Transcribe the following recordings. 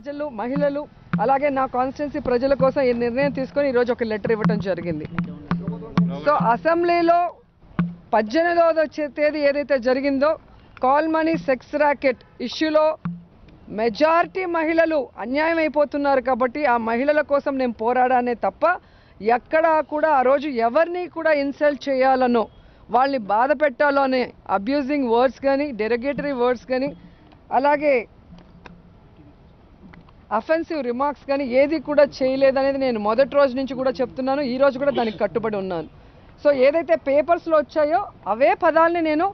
ప్రజలు మహిళలు అలాగే నా కాన్స్టిట్యున్సీ ప్రజల కోసం ఈ నిర్ణయం తీసుకొని ఈరోజు ఒక లెటర్ ఇవ్వడం జరిగింది. సో అసెంబ్లీలో 18వ తేదీ ఏదైతే జరిగిందో కాల్ మనీ సెక్స్ ర్యాకెట్ ఇష్యూలో మెజారిటీ మహిళలు అన్యాయం అయిపోతున్నారు కాబట్టి ఆ మహిళల కోసం నేను పోరాడానే తప్ప ఎక్కడా కూడా ఆ రోజు ఎవరిని కూడా ఇన్సల్ట్ చేయాలనో వాళ్ళని బాధ పెట్టాలో అనే అబ్యూజింగ్ వర్డ్స్ కానీ డెరగేటరీ వర్డ్స్ కానీ అలాగే అఫెన్సివ్ రిమార్క్స్ కానీ ఏది కూడా చేయలేదనేది నేను మొదటి రోజు నుంచి కూడా చెప్తున్నాను. ఈ రోజు కూడా దానికి కట్టుబడి ఉన్నాను. సో ఏదైతే పేపర్స్లో వచ్చాయో అవే పదాలని నేను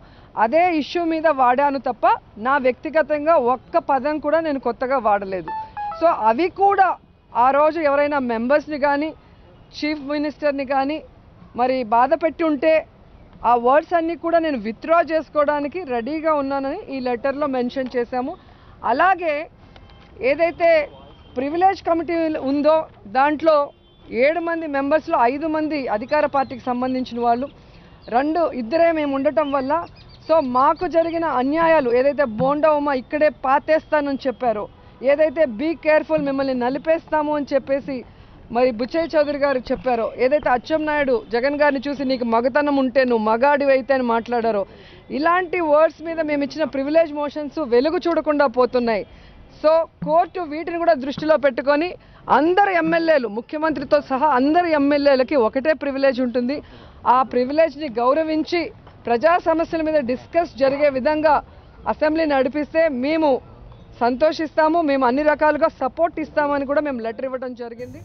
అదే ఇష్యూ మీద వాడాను తప్ప నా వ్యక్తిగతంగా ఒక్క పదం కూడా నేను కొత్తగా వాడలేదు. సో అవి కూడా ఆ రోజు ఎవరైనా మెంబర్స్ని కానీ చీఫ్ మినిస్టర్ని కానీ మరి బాధ పెట్టి ఉంటే ఆ వర్డ్స్ అన్నీ కూడా నేను విత్డ్రా చేసుకోవడానికి రెడీగా ఉన్నానని ఈ లెటర్లో మెన్షన్ చేశాము. అలాగే ఏదైతే ప్రివిలేజ్ కమిటీ ఉందో దాంట్లో 7 మంది మెంబర్స్లో 5 మంది అధికార పార్టీకి సంబంధించిన వాళ్ళు, ఇద్దరే మేము ఉండటం వల్ల సో మాకు జరిగిన అన్యాయాలు ఏదైతే బోండా ఉమా ఇక్కడే పాతేస్తానని చెప్పారో, ఏదైతే బీ కేర్ఫుల్ మిమ్మల్ని నలిపేస్తాము అని చెప్పేసి మరి బుచ్చయ్య చౌదరి గారు చెప్పారో, ఏదైతే అచ్చెన్నాయుడు జగన్ గారిని చూసి నీకు మగతనం ఉంటే నువ్వు మగాడివి అయితే అని మాట్లాడారో, ఇలాంటి వర్డ్స్ మీద మేము ఇచ్చిన ప్రివిలేజ్ మోషన్స్ వెలుగు చూడకుండా పోతున్నాయి. సో కోర్టు వీటిని కూడా దృష్టిలో పెట్టుకొని అందరు ఎమ్మెల్యేలు ముఖ్యమంత్రితో సహా అందరు ఎమ్మెల్యేలకి ఒకటే ప్రివిలేజ్ ఉంటుంది. ఆ ప్రివిలేజ్ని గౌరవించి ప్రజా సమస్యల మీద డిస్కస్ జరిగే విధంగా అసెంబ్లీ నడిపిస్తే మేము సంతోషిస్తాము, మేము అన్ని రకాలుగా సపోర్ట్ ఇస్తామని కూడా మేము లెటర్ ఇవ్వడం జరిగింది.